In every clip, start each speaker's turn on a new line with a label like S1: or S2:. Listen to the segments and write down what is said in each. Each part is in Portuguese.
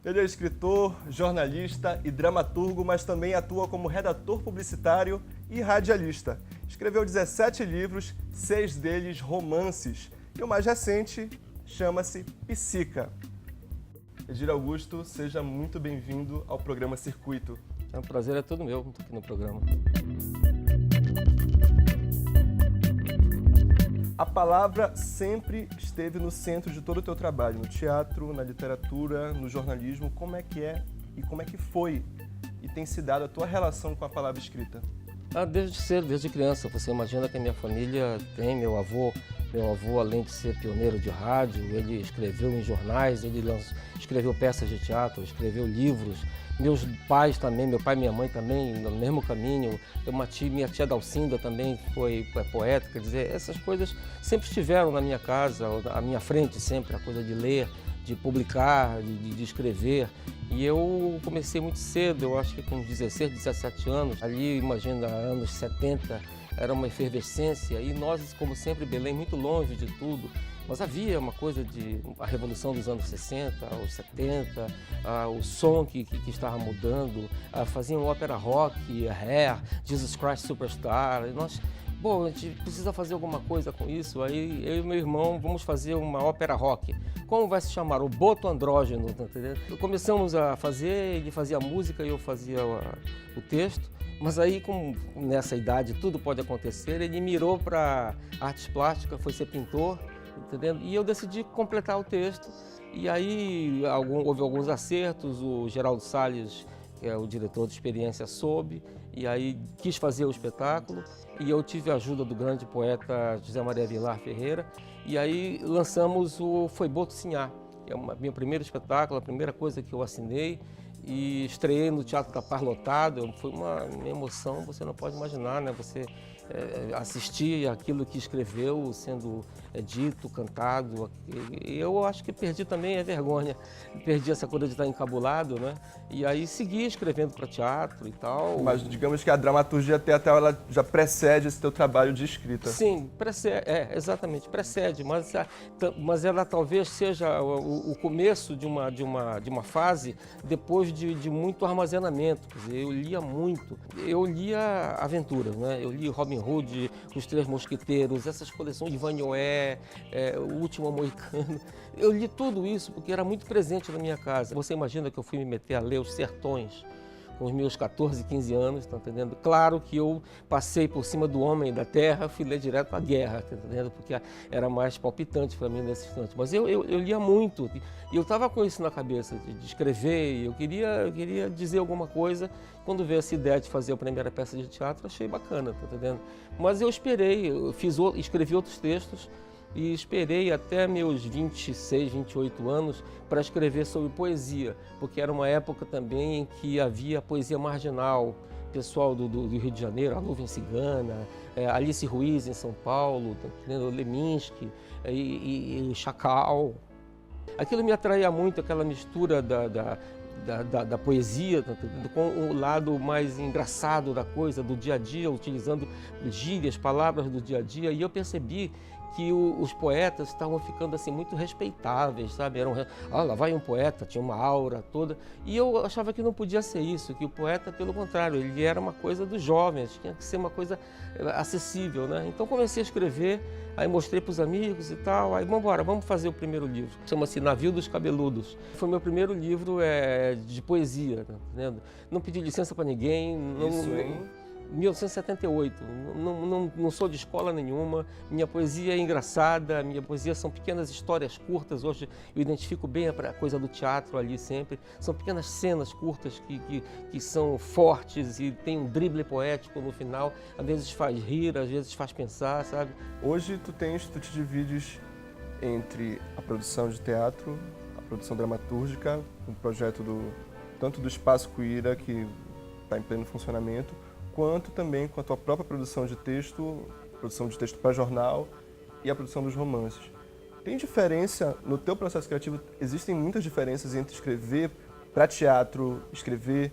S1: Ele é escritor, jornalista e dramaturgo, mas também atua como redator publicitário e radialista. Escreveu 17 livros, 6 deles romances, e o mais recente chama-se Psica. Edir Augusto, seja muito bem-vindo ao programa Circuito.
S2: É um prazer, é todo meu estar aqui no programa.
S1: A palavra sempre esteve no centro de todo o teu trabalho, no teatro, na literatura, no jornalismo. Como é e como é que foi e tem se dado a tua relação com a palavra escrita?
S2: Desde cedo, desde criança. Você imagina que a minha família tem meu avô, além de ser pioneiro de rádio, ele escreveu em jornais, escreveu peças de teatro, escreveu livros. Meus pais também, meu pai e minha mãe também, no mesmo caminho. Minha tia Dalcinda também foi poeta, quer dizer, essas coisas sempre estiveram na minha casa, à minha frente sempre, a coisa de ler, de publicar, de escrever. E eu comecei muito cedo, eu acho que com 16, 17 anos, ali, imagina, anos 70, era uma efervescência e nós, como sempre, Belém, muito longe de tudo. Mas havia uma coisa de a revolução dos anos 60, aos 70, o som que estava mudando, faziam ópera rock, Hair, Jesus Christ Superstar. E nós, a gente precisa fazer alguma coisa com isso. Aí eu e meu irmão vamos fazer uma ópera rock. Como vai se chamar? O Boto Andrógeno, tá entendendo? Começamos a fazer, ele fazia a música e eu fazia o texto. Mas aí, nessa idade, tudo pode acontecer. Ele mirou para artes plásticas, foi ser pintor. Entendendo? E eu decidi completar o texto e aí houve alguns acertos, o Geraldo Salles, que é o diretor de experiência, soube e aí quis fazer o espetáculo e eu tive a ajuda do grande poeta José Maria Vilar Ferreira e aí lançamos o Foi Boto Sinhá, que é meu primeiro espetáculo, a primeira coisa que eu assinei e estreiei no Teatro da Paz lotado. Foi uma emoção, você não pode imaginar, né? Você assistir aquilo que escreveu sendo dito, cantado. E eu acho que perdi também a vergonha, perdi essa coisa de estar encabulado, né? E aí segui escrevendo para teatro e tal.
S1: Mas digamos que a dramaturgia teatral ela já precede esse teu trabalho de escrita.
S2: Sim, precede, exatamente, precede, mas ela talvez seja o começo de uma fase depois de muito armazenamento. Quer dizer, eu lia muito, eu lia aventuras, né? Eu li Robin Hood, Os Três Mosqueteiros, essas coleções de Vanier, O Último Moicano. Eu li tudo isso porque era muito presente na minha casa. Você imagina que eu fui me meter a ler Os Sertões com os meus 14, 15 anos, tá entendendo? Claro que eu passei por cima do homem da terra, fui ler direto à guerra, tá entendendo? Porque era mais palpitante para mim nesse instante. Mas eu lia muito e eu estava com isso na cabeça, de escrever, eu queria dizer alguma coisa. Quando veio essa ideia de fazer a primeira peça de teatro, achei bacana, tá entendendo? Mas eu esperei, escrevi outros textos, e esperei até meus 26, 28 anos para escrever sobre poesia, porque era uma época também em que havia poesia marginal, pessoal do Rio de Janeiro, a Nuvem Cigana, Alice Ruiz em São Paulo, Leminski e Chacal. Aquilo me atraía muito, aquela mistura da poesia, com o lado mais engraçado da coisa, do dia a dia, utilizando gírias, palavras do dia a dia, e eu percebi que os poetas estavam ficando assim muito respeitáveis, sabe? Lá vai um poeta, tinha uma aura toda, e eu achava que não podia ser isso, que o poeta, pelo contrário, ele era uma coisa dos jovens, tinha que ser uma coisa acessível, né? Então comecei a escrever, aí mostrei para os amigos e tal, aí vamos fazer o primeiro livro, chama-se Navio dos Cabeludos. Foi meu primeiro livro de poesia, tá entendendo? Não pedi licença para ninguém.
S1: Isso em
S2: 1978, não sou de escola nenhuma, minha poesia é engraçada, minha poesia são pequenas histórias curtas, hoje eu identifico bem a coisa do teatro ali sempre, são pequenas cenas curtas que são fortes e tem um drible poético no final, às vezes faz rir, às vezes faz pensar, sabe?
S1: Hoje tu te divides entre a produção de teatro, a produção dramatúrgica, o projeto tanto do Espaço Cuíra, que está em pleno funcionamento, quanto também com a tua própria produção de texto para jornal e a produção dos romances. Tem diferença no teu processo criativo? Existem muitas diferenças entre escrever para teatro, escrever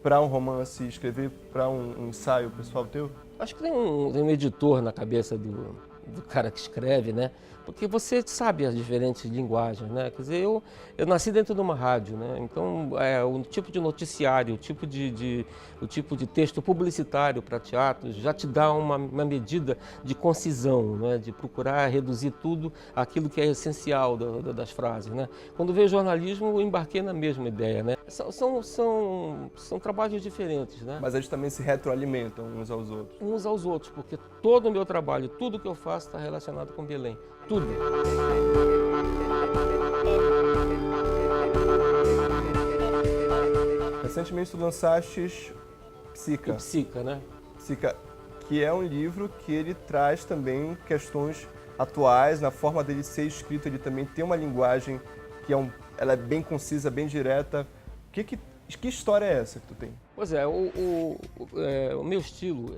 S1: para um romance, escrever para um ensaio pessoal teu?
S2: Acho que tem um editor na cabeça do cara que escreve, né? Porque você sabe as diferentes linguagens, né? Quer dizer, eu nasci dentro de uma rádio, né? Então, o tipo de noticiário, o tipo de texto publicitário para teatro já te dá uma medida de concisão, né? De procurar reduzir tudo aquilo que é essencial das frases, né? Quando veio jornalismo, eu embarquei na mesma ideia, né? São trabalhos diferentes, né?
S1: Mas eles também se retroalimentam uns aos outros.
S2: Uns aos outros, porque todo o meu trabalho, tudo que eu faço está relacionado com Belém. Tudo.
S1: Recentemente tu lançaste Psica.
S2: Psica, né?
S1: Psica, que é um livro que ele traz também questões atuais, na forma dele ser escrito, ele também tem uma linguagem que ela é bem concisa, bem direta. Que história é essa que tu tem?
S2: Pois é, o meu estilo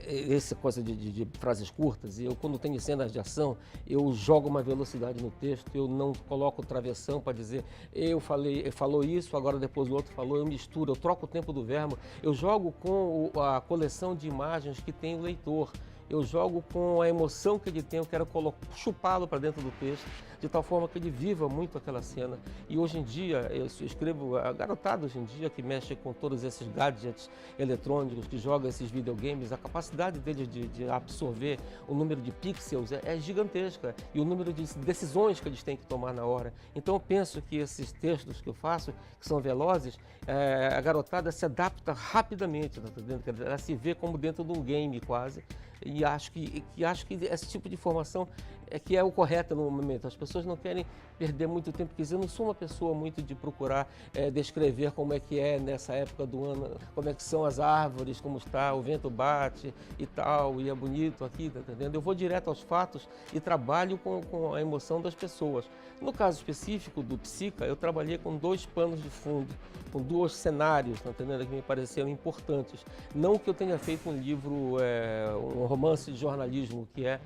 S2: essa coisa de frases curtas, e eu quando tenho cenas de ação, eu jogo uma velocidade no texto, eu não coloco travessão para dizer falou isso, agora depois o outro falou, eu misturo, eu troco o tempo do verbo, eu jogo com a coleção de imagens que tem o leitor. Eu jogo com a emoção que ele tem, eu quero chupá-lo para dentro do texto, de tal forma que ele viva muito aquela cena. E hoje em dia, eu escrevo, a garotada hoje em dia que mexe com todos esses gadgets eletrônicos, que joga esses videogames, a capacidade deles de absorver o número de pixels é gigantesca e o número de decisões que eles têm que tomar na hora. Então eu penso que esses textos que eu faço, que são velozes, a garotada se adapta rapidamente, tá entendendo? Ela se vê como dentro de um game quase. E acho que esse tipo de informação que é o correto no momento. As pessoas não querem perder muito tempo, porque eu não sou uma pessoa muito de procurar descrever como é que é nessa época do ano, como é que são as árvores, como está, o vento bate e tal, e é bonito aqui, tá entendendo? Eu vou direto aos fatos e trabalho com a emoção das pessoas. No caso específico do Psica, eu trabalhei com 2 panos de fundo, com 2 cenários, tá entendendo? Que me pareceram importantes. Não que eu tenha feito um livro, um romance de jornalismo, que é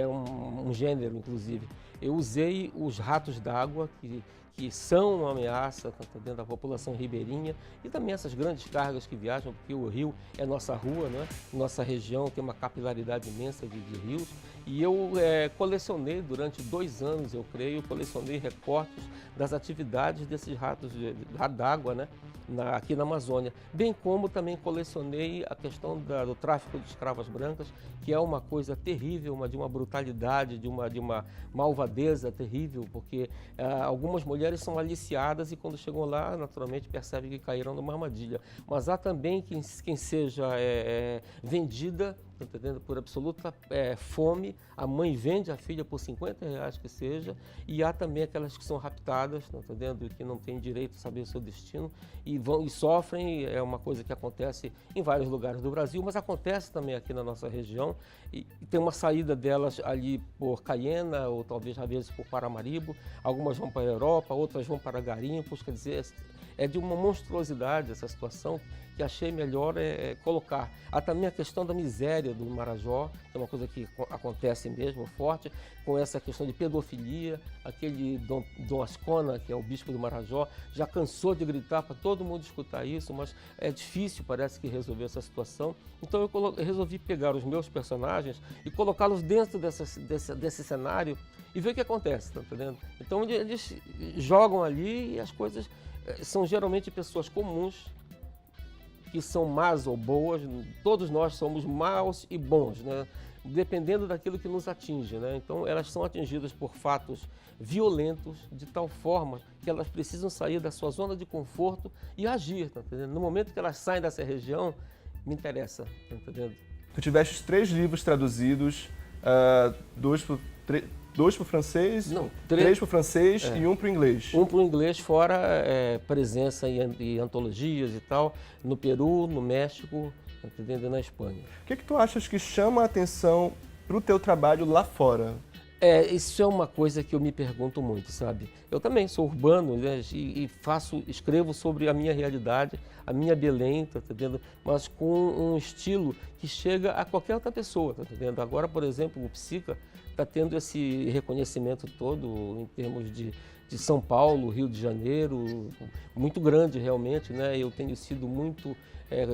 S2: um gênero, inclusive. Eu usei os ratos d'água, que são uma ameaça dentro da população ribeirinha, e também essas grandes cargas que viajam, porque o rio é nossa rua, né? Nossa região tem uma capilaridade imensa de rios, e eu colecionei durante 2 anos, eu creio, colecionei recortes das atividades desses ratos d'água, né? Aqui na Amazônia, bem como também colecionei a questão do tráfico de escravas brancas, que é uma coisa terrível, de uma brutalidade, de uma malvadeza terrível, porque algumas mulheres são aliciadas e quando chegam lá, naturalmente, percebem que caíram numa armadilha. Mas há também quem seja vendida, entendendo, por absoluta fome, a mãe vende a filha por R$50 que seja, e há também aquelas que são raptadas, entendendo, que não têm direito a saber o seu destino e vão e sofrem. É uma coisa que acontece em vários lugares do Brasil, mas acontece também aqui na nossa região, e tem uma saída delas ali por Caiena, ou talvez às vezes por Paramaribo, algumas vão para a Europa, outras vão para garimpos, quer dizer, é de uma monstruosidade essa situação, que achei melhor colocar. Há também a questão da miséria do Marajó, que é uma coisa que acontece mesmo forte, com essa questão de pedofilia. Aquele Dom Ascona, que é o bispo do Marajó, já cansou de gritar para todo mundo escutar isso, mas é difícil, parece que, resolver essa situação. Então eu resolvi pegar os meus personagens e colocá-los dentro desse cenário e ver o que acontece, tá entendendo? Então eles jogam ali e as coisas são geralmente pessoas comuns, que são más ou boas. Todos nós somos maus e bons, né? Dependendo daquilo que nos atinge, né? Então elas são atingidas por fatos violentos de tal forma que elas precisam sair da sua zona de conforto e agir, tá entendendo? No momento que elas saem dessa região, me interessa, tá entendendo?
S1: Tu tiveste 3 livros traduzidos, 2 para o francês,
S2: Não,
S1: 3 para o francês e 1 para o inglês.
S2: Um para o inglês, fora presença em antologias e tal, no Peru, no México, entendendo, e na Espanha.
S1: O que tu achas que chama a atenção para o teu trabalho lá fora?
S2: Isso é uma coisa que eu me pergunto muito, sabe? Eu também sou urbano, né, e escrevo sobre a minha realidade, a minha Belém, tá entendendo? Mas com um estilo que chega a qualquer outra pessoa, tá entendendo? Agora, por exemplo, o Psica está tendo esse reconhecimento todo em termos de São Paulo, Rio de Janeiro, muito grande realmente, né? Eu tenho sido muito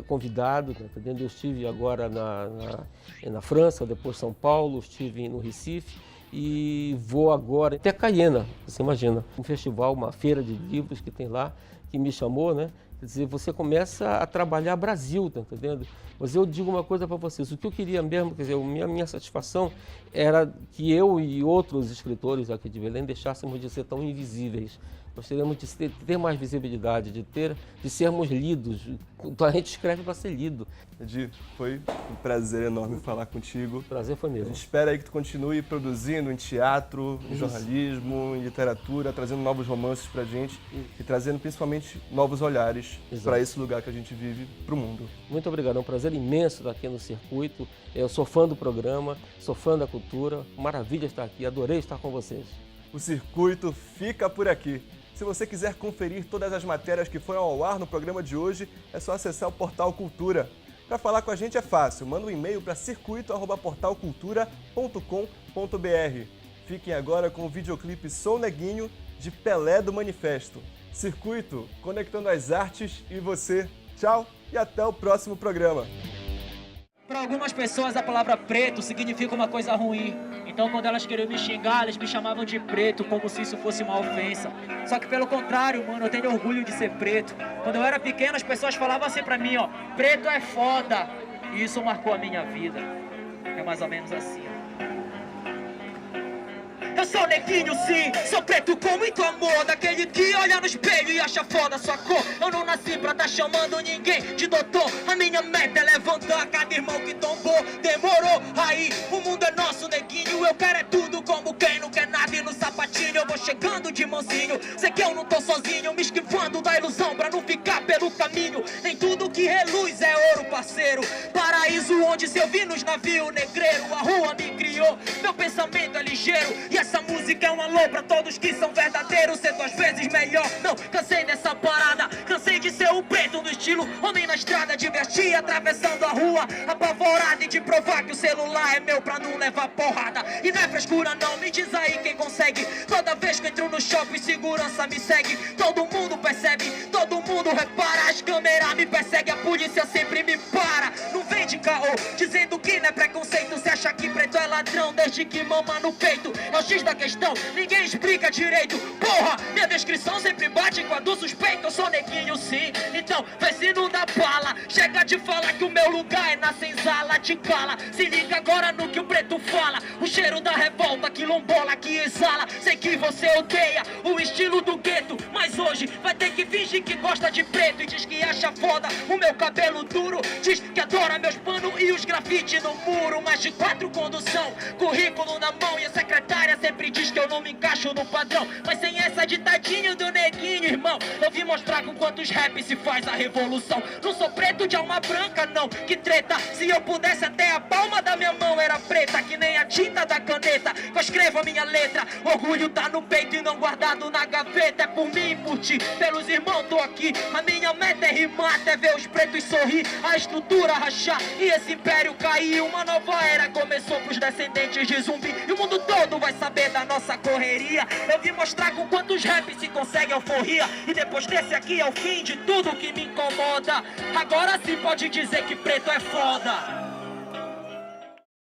S2: convidado, tá entendendo? Eu estive agora na França, depois São Paulo, estive no Recife, e vou agora até Caiena, você imagina, um festival, uma feira de livros que tem lá, que me chamou, né? Quer dizer, você começa a trabalhar Brasil, tá entendendo? Mas eu digo uma coisa para vocês, o que eu queria mesmo, quer dizer, a minha satisfação era que eu e outros escritores aqui de Belém deixássemos de ser tão invisíveis. Gostaríamos de ter mais visibilidade, de sermos lidos. A gente escreve para ser lido.
S1: Edi, foi um prazer enorme falar contigo.
S2: O prazer foi
S1: A
S2: meu.
S1: gente espera aí que tu continue produzindo em teatro, em jornalismo, em literatura, trazendo novos romances pra gente e trazendo principalmente novos olhares para esse lugar que a gente vive, pro mundo.
S2: Muito obrigado, é um prazer imenso estar aqui no Circuito. Eu sou fã do programa, sou fã da cultura. Maravilha estar aqui, adorei estar com vocês.
S1: O Circuito fica por aqui. Se você quiser conferir todas as matérias que foram ao ar no programa de hoje, é só acessar o Portal Cultura. Para falar com a gente é fácil, manda um e-mail para circuito@portalcultura.com.br. Fiquem agora com o videoclipe Sou Neguinho, de Pelé do Manifesto. Circuito, conectando as artes e você. Tchau e até o próximo programa.
S3: Para algumas pessoas a palavra preto significa uma coisa ruim. Então quando elas queriam me xingar, elas me chamavam de preto, como se isso fosse uma ofensa. Só que pelo contrário, mano, eu tenho orgulho de ser preto. Quando eu era pequeno, as pessoas falavam assim pra mim, ó, preto é foda. E isso marcou a minha vida. É mais ou menos assim, ó. Eu sou neguinho sim, sou preto com muito amor. Daquele que olha no espelho e acha foda sua cor. Eu não nasci pra tá chamando ninguém de doutor. A minha meta é levantar cada irmão que tombou. Demorou, aí o mundo é nosso, neguinho. Eu quero é tudo como quem não quer nada. E no sapatinho eu vou chegando de mansinho. Sei que eu não tô sozinho, me esquivando da ilusão pra não ficar pelo caminho. Nem tudo que reluz é ouro, parceiro. Paraíso onde se eu vi nos navios negreiro. A rua me criou, meu pensamento é ligeiro. E essa música é um alô pra todos que são verdadeiros. Ser 2 vezes melhor, não, cansei dessa parada. Cansei de ser o preto no estilo homem na estrada, divertir atravessando a rua, apavorado e de provar que o celular é meu pra não levar porrada. E não é frescura não, me diz aí quem consegue. Toda vez que entro no shopping, segurança me segue. Todo mundo percebe, todo mundo repara. As câmeras me perseguem, a polícia sempre me para. Não vem de caô, dizendo que não é preconceito. Se acha que preto é ladrão desde que mama no peito. É o X da questão, ninguém explica direito. Porra, minha descrição sempre bate com a do suspeito. Eu sou neguinho sim, então vê se não dá bala. Chega de falar que o meu lugar é na senzala. Te cala, se liga agora no que o preto fala. O cheiro da revolta, quilombola que exala. Sei que você odeia o estilo do gueto, mas hoje vai ter que fingir que gosta de preto. E diz que acha foda o meu cabelo duro. Diz que adora meus panos e os grafites no muro. Mais de 4 condução, currículo na mão. E a secretária sempre diz que eu não me encaixo no padrão. Mas sem essa ditadinho do neguinho, irmão, eu vim mostrar com quantos rap se faz a revolução. Não sou preto de alma branca, não, que treta. Se eu pudesse até a palma da minha mão era preta, que nem a tinta da caneta que eu escrevo a minha letra. Orgulho tá no peito e não guardado na gaveta. É por mim e por ti, pelos irmãos tô aqui. A minha meta é rimar até ver os pretos sorrir, a estrutura rachar e esse império cair. Uma nova era começou pros descendentes de zumbi e o mundo todo vai saber da nossa correria. Eu vim mostrar com quantos rap se consegue euforia. E depois desse aqui é o fim de tudo que me incomoda. Agora sim pode dizer que preto é foda.